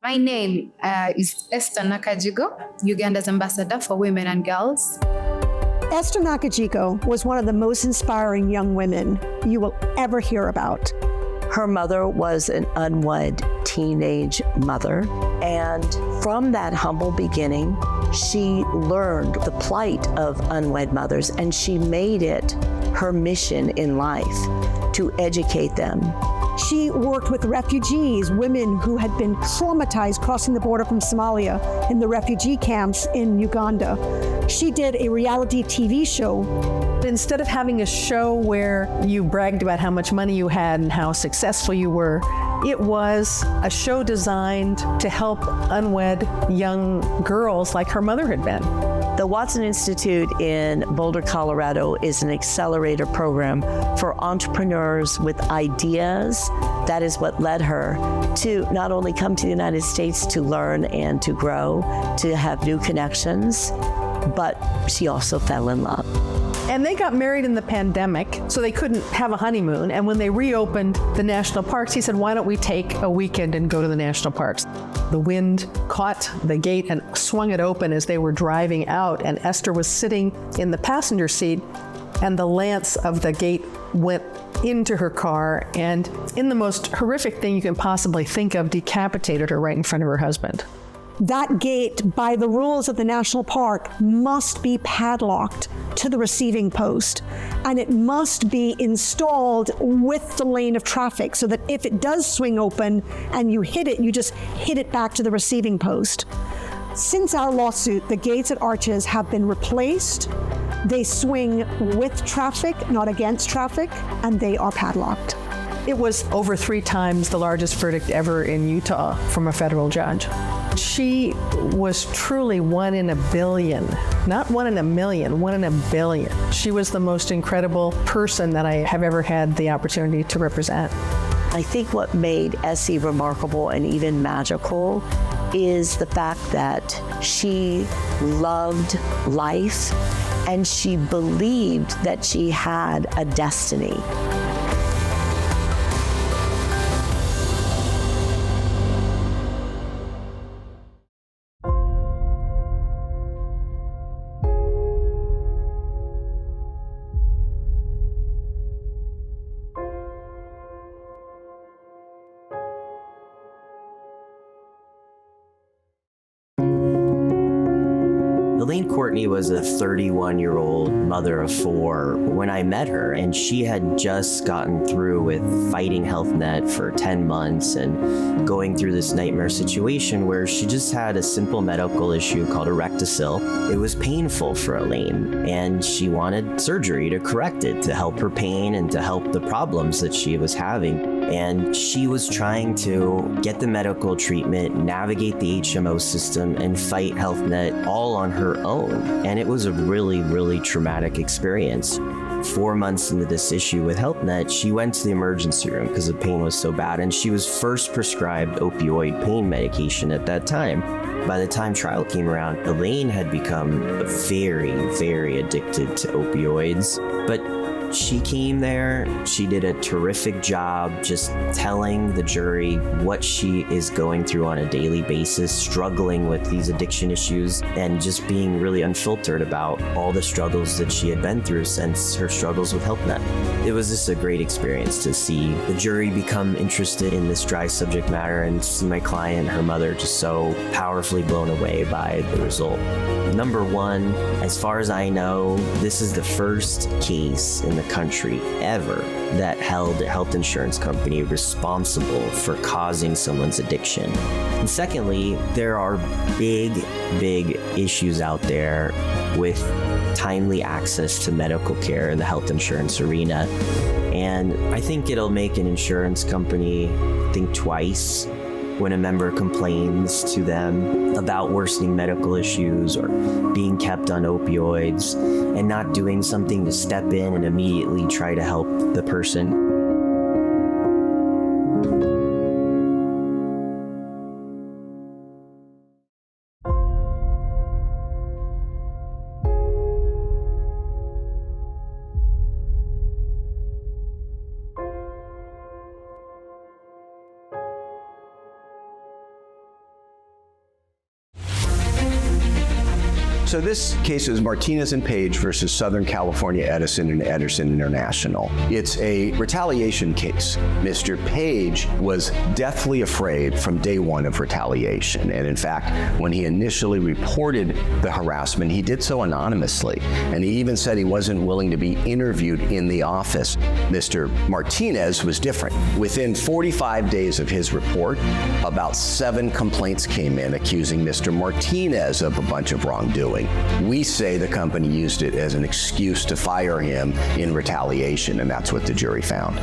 My name is Esther Nakajigo, Uganda's ambassador for women and girls. Esther Nakajigo was one of the most inspiring young women you will ever hear about. Her mother was an unwed teenage mother, and from that humble beginning, she learned the plight of unwed mothers, and she made it her mission in life to educate them. She worked with refugees, women who had been traumatized crossing the border from Somalia in the refugee camps in Uganda. She did a reality TV show. Instead of having a show where you bragged about how much money you had and how successful you were, it was a show designed to help unwed young girls like her mother had been. The Watson Institute in Boulder, Colorado is an accelerator program for entrepreneurs with ideas. That is what led her to not only come to the United States to learn and to grow, to have new connections, but she also fell in love. And they got married in the pandemic, so they couldn't have a honeymoon. And when they reopened the national parks, he said, why don't we take a weekend and go to the national parks? The wind caught the gate and swung it open as they were driving out, and Esther was sitting in the passenger seat, and the lance of the gate went into her car, and in the most horrific thing you can possibly think of, decapitated her right in front of her husband. That gate, by the rules of the national park, must be padlocked to the receiving post, and it must be installed with the lane of traffic so that if it does swing open and you hit it, you just hit it back to the receiving post. Since our lawsuit, the gates at Arches have been replaced. They swing with traffic, not against traffic, and they are padlocked. It was over 3 times the largest verdict ever in Utah from a federal judge. She was truly one in a billion, not one in a million, one in a billion. She was the most incredible person that I have ever had the opportunity to represent. I think what made Essie remarkable and even magical is the fact that she loved life and she believed that she had a destiny. Elaine Courtney was a 31-year-old mother of 4 when I met her, and she had just gotten through with fighting HealthNet for 10 months and going through this nightmare situation where she just had a simple medical issue called erectocele. It was painful for Elaine, and she wanted surgery to correct it, to help her pain and to help the problems that she was having. And she was trying to get the medical treatment, navigate the HMO system, and fight HealthNet all on her own. And it was a really, really traumatic experience. 4 months into this issue with HealthNet, she went to the emergency room because the pain was so bad, and she was first prescribed opioid pain medication at that time. By the time trial came around, Elaine had become very, very addicted to opioids, but she came there, she did a terrific job just telling the jury what she is going through on a daily basis, struggling with these addiction issues, and just being really unfiltered about all the struggles that she had been through since her struggles with HealthNet. It was just a great experience to see the jury become interested in this dry subject matter and see my client, her mother, just so powerfully blown away by the result. Number 1, as far as I know, this is the first case in the country ever that held a health insurance company responsible for causing someone's addiction. And secondly, there are big, big issues out there with timely access to medical care in the health insurance arena. And I think it'll make an insurance company think twice when a member complains to them about worsening medical issues or being kept on opioids and not doing something to step in and immediately try to help the person. So this case is Martinez and Page versus Southern California Edison and Edison International. It's a retaliation case. Mr. Page was deathly afraid from day one of retaliation. And in fact, when he initially reported the harassment, he did so anonymously. And he even said he wasn't willing to be interviewed in the office. Mr. Martinez was different. Within 45 days of his report, about 7 complaints came in accusing Mr. Martinez of a bunch of wrongdoing. We say the company used it as an excuse to fire him in retaliation, and that's what the jury found.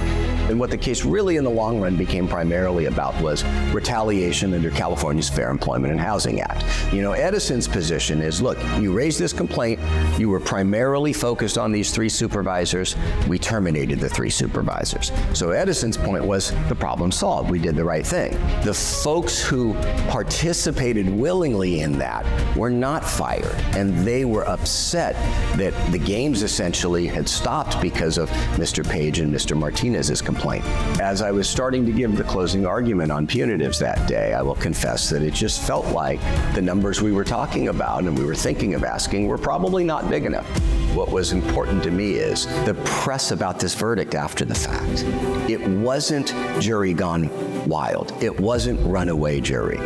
And what the case really in the long run became primarily about was retaliation under California's Fair Employment and Housing Act. You know, Edison's position is, look, you raised this complaint, you were primarily focused on these 3 supervisors, we terminated the 3 supervisors. So Edison's point was the problem solved, we did the right thing. The folks who participated willingly in that were not fired, and they were upset that the games essentially had stopped because of Mr. Page and Mr. Martinez's complaint. As I was starting to give the closing argument on punitives that day, I will confess that it just felt like the numbers we were talking about and we were thinking of asking were probably not big enough. What was important to me is the press about this verdict after the fact. It wasn't jury gone wild. It wasn't runaway jury.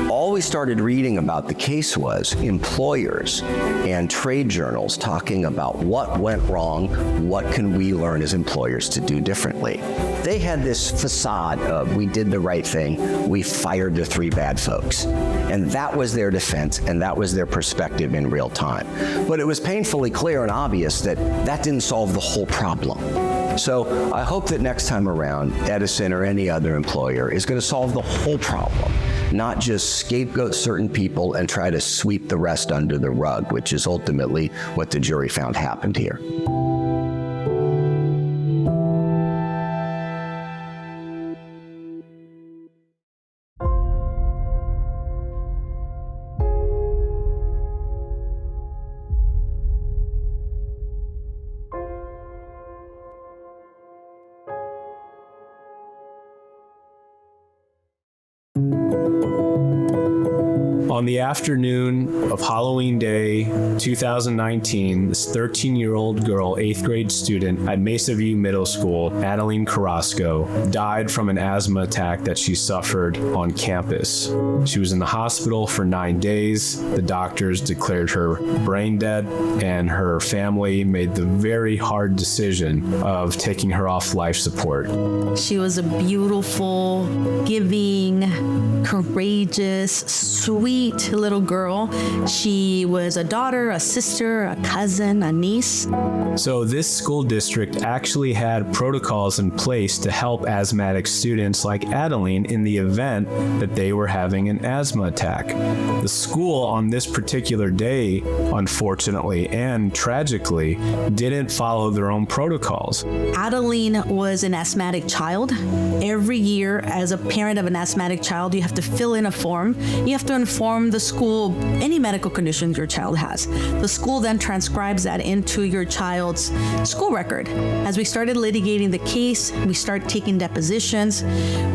All we started reading about the case was employers and trade journals talking about what went wrong, what can we learn as employers to do differently. They had this facade of we did the right thing, we fired the 3 bad folks. And that was their defense, and that was their perspective in real time. But it was painfully clear and obvious that that didn't solve the whole problem. So I hope that next time around, Edison or any other employer is going to solve the whole problem, not just scapegoat certain people and try to sweep the rest under the rug, which is ultimately what the jury found happened here. On the afternoon of Halloween Day 2019, this 13-year-old girl, 8th grade student at Mesa View Middle School, Adeline Carrasco, died from an asthma attack that she suffered on campus. She was in the hospital for 9 days. The doctors declared her brain dead, and her family made the very hard decision of taking her off life support. She was a beautiful, giving, courageous, sweet little girl. She was a daughter, a sister, a cousin, a niece. So this school district actually had protocols in place to help asthmatic students like Adeline in the event that they were having an asthma attack. The school on this particular day, unfortunately and tragically, didn't follow their own protocols. Adeline was an asthmatic child. Every year, as a parent of an asthmatic child, you have to fill in a form. You have to inform the school any medical conditions your child has. The school then transcribes that into your child's school record. As we started litigating the case, we start taking depositions,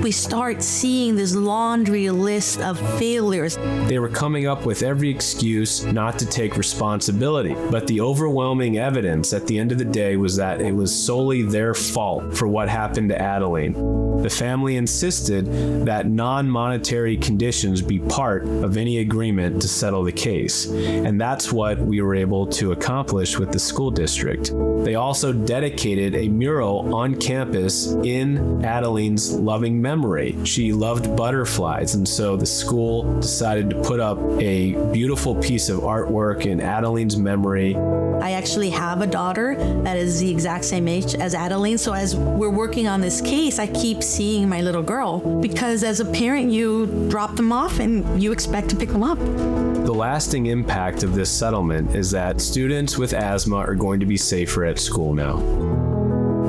we start seeing this laundry list of failures. They were coming up with every excuse not to take responsibility, but the overwhelming evidence at the end of the day was that it was solely their fault for what happened to Adeline. The family insisted that non-monetary conditions be part of any agreement to settle the case, and that's what we were able to accomplish with the school district. They also dedicated a mural on campus in Adeline's loving memory. She loved butterflies, and so the school decided to put up a beautiful piece of artwork in Adeline's memory. I actually have a daughter that is the exact same age as Adeline, so as we're working on this case, I keep seeing my little girl, because as a parent, you drop them off and you expect to pick them up. The lasting impact of this settlement is that students with asthma are going to be safer at school now.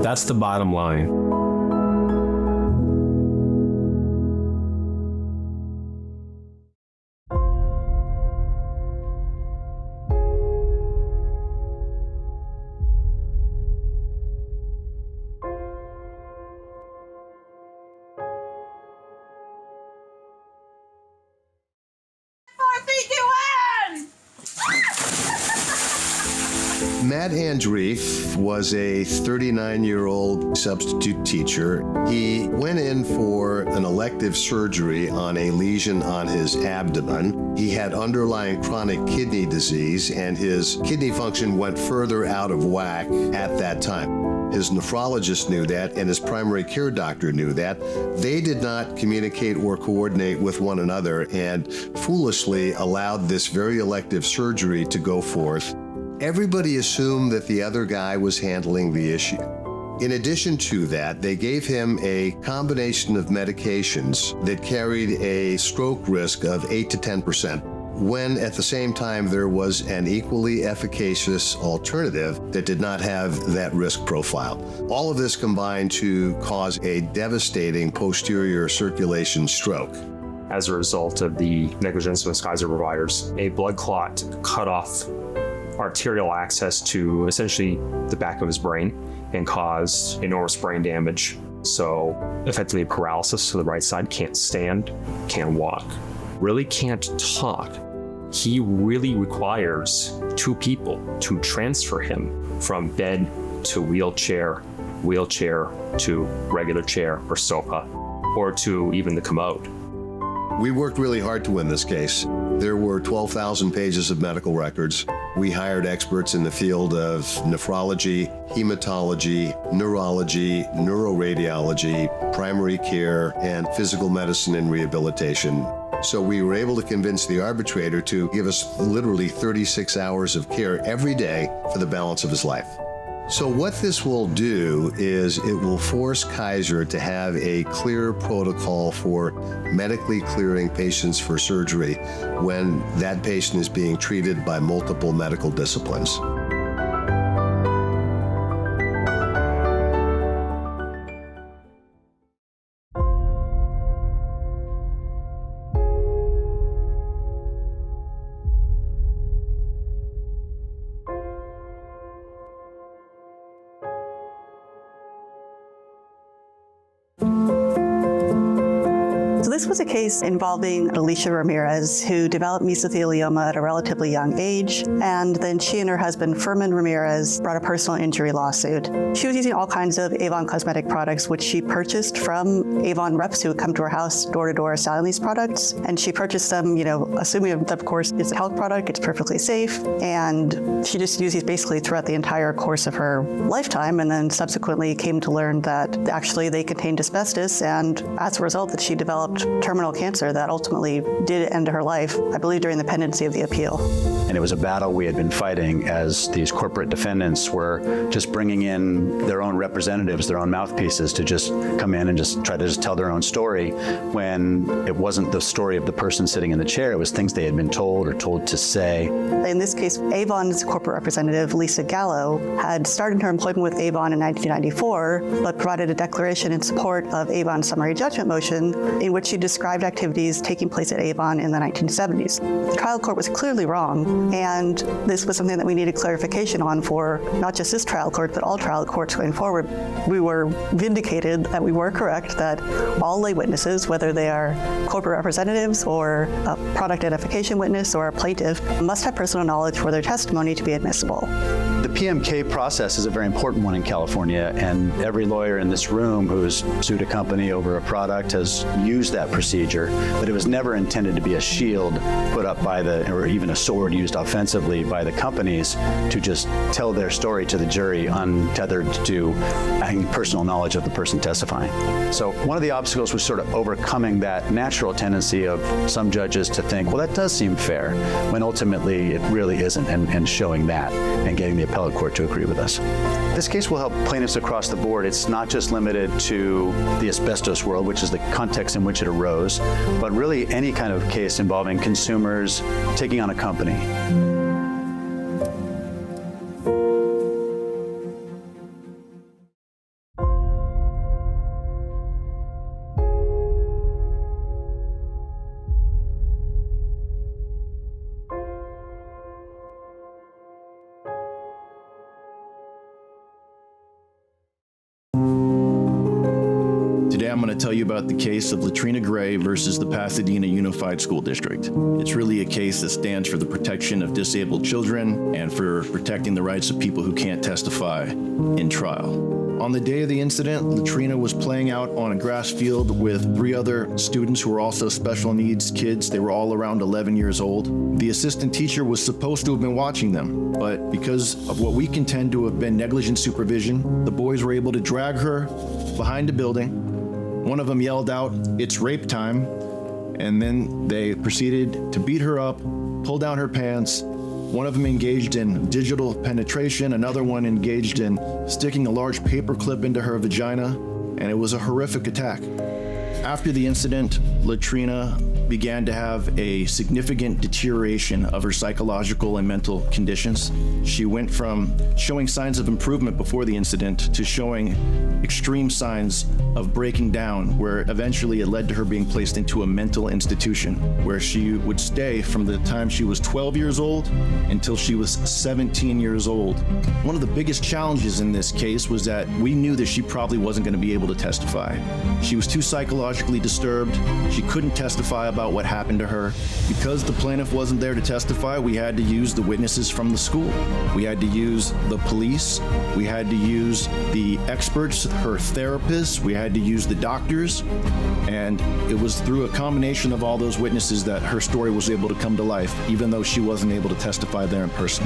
That's the bottom line. I think you win! Matt Andreef was a 39-year-old substitute teacher. He went in for an elective surgery on a lesion on his abdomen. He had underlying chronic kidney disease, and his kidney function went further out of whack at that time. His nephrologist knew that, and his primary care doctor knew that. They did not communicate or coordinate with one another and foolishly allowed this very elective surgery to go forth. Everybody assumed that the other guy was handling the issue. In addition to that, they gave him a combination of medications that carried a stroke risk of 8 to 10%, when at the same time there was an equally efficacious alternative that did not have that risk profile. All of this combined to cause a devastating posterior circulation stroke. As a result of the negligence of Kaiser providers, a blood clot cut off arterial access to essentially the back of his brain and caused enormous brain damage. So effectively paralysis to the right side, can't stand, can't walk, really can't talk. He really requires two people to transfer him from bed to wheelchair, wheelchair to regular chair or sofa, or to even the commode. We worked really hard to win this case. There were 12,000 pages of medical records. We hired experts in the field of nephrology, hematology, neurology, neuroradiology, primary care, and physical medicine and rehabilitation. So we were able to convince the arbitrator to give us literally 36 hours of care every day for the balance of his life. So what this will do is it will force Kaiser to have a clear protocol for medically clearing patients for surgery when that patient is being treated by multiple medical disciplines. This was a case involving Alicia Ramirez, who developed mesothelioma at a relatively young age, and then she and her husband, Furman Ramirez, brought a personal injury lawsuit. She was using all kinds of Avon cosmetic products, which she purchased from Avon reps who would come to her house door to door selling these products, and she purchased them, assuming that, of course, it's a health product, it's perfectly safe, and she just used these basically throughout the entire course of her lifetime, and then subsequently came to learn that actually they contained asbestos, and as a result that she developed terminal cancer that ultimately did end her life, I believe, during the pendency of the appeal. And it was a battle we had been fighting as these corporate defendants were just bringing in their own representatives, their own mouthpieces to just come in and just try to just tell their own story when it wasn't the story of the person sitting in the chair, it was things they had been told or told to say. In this case, Avon's corporate representative, Lisa Gallo, had started her employment with Avon in 1994, but provided a declaration in support of Avon's summary judgment motion in which she described activities taking place at Avon in the 1970s. The trial court was clearly wrong, and this was something that we needed clarification on for not just this trial court, but all trial courts going forward. We were vindicated that we were correct, that all lay witnesses, whether they are corporate representatives or a product identification witness or a plaintiff, must have personal knowledge for their testimony to be admissible. The PMK process is a very important one in California, and every lawyer in this room who's sued a company over a product has used that procedure, but it was never intended to be a shield put up by or even a sword used offensively by the companies to just tell their story to the jury untethered to personal knowledge of the person testifying. So one of the obstacles was sort of overcoming that natural tendency of some judges to think, well, that does seem fair, when ultimately it really isn't, and showing that and getting the appellate court to agree with us. This case will help plaintiffs across the board. It's not just limited to the asbestos world, which is the context in which it arose, but really any kind of case involving consumers taking on a company. Today I'm going to to tell you about the case of Latrina Gray versus the Pasadena Unified School District. It's really a case that stands for the protection of disabled children and for protecting the rights of people who can't testify in trial. On the day of the incident, Latrina was playing out on a grass field with 3 other students who were also special needs kids. They were all around 11 years old. The assistant teacher was supposed to have been watching them, but because of what we contend to have been negligent supervision, the boys were able to drag her behind a building. One of them yelled out, "It's rape time," and then they proceeded to beat her up, pull down her pants. One of them engaged in digital penetration, another one engaged in sticking a large paper clip into her vagina, and it was a horrific attack. After the incident, Latrina began to have a significant deterioration of her psychological and mental conditions. She went from showing signs of improvement before the incident to showing extreme signs of breaking down, where eventually it led to her being placed into a mental institution where she would stay from the time she was 12 years old until she was 17 years old. One of the biggest challenges in this case was that we knew that she probably wasn't going to be able to testify. She was too psychologically disturbed. She couldn't testify about what happened to her. Because the plaintiff wasn't there to testify, we had to use the witnesses from the school. We had to use the police. We had to use the experts, her therapists. We had to use the doctors. And it was through a combination of all those witnesses that her story was able to come to life, even though she wasn't able to testify there in person.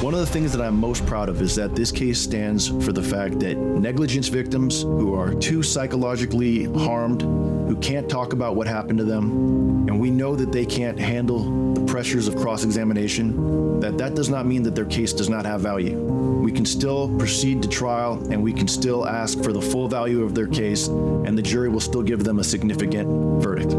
One of the things that I'm most proud of is that this case stands for the fact that negligence victims who are too psychologically harmed, who can't talk about what happened to them, and we know that they can't handle the pressures of cross-examination, that does not mean that their case does not have value. We can still proceed to trial, and we can still ask for the full value of their case, and the jury will still give them a significant verdict.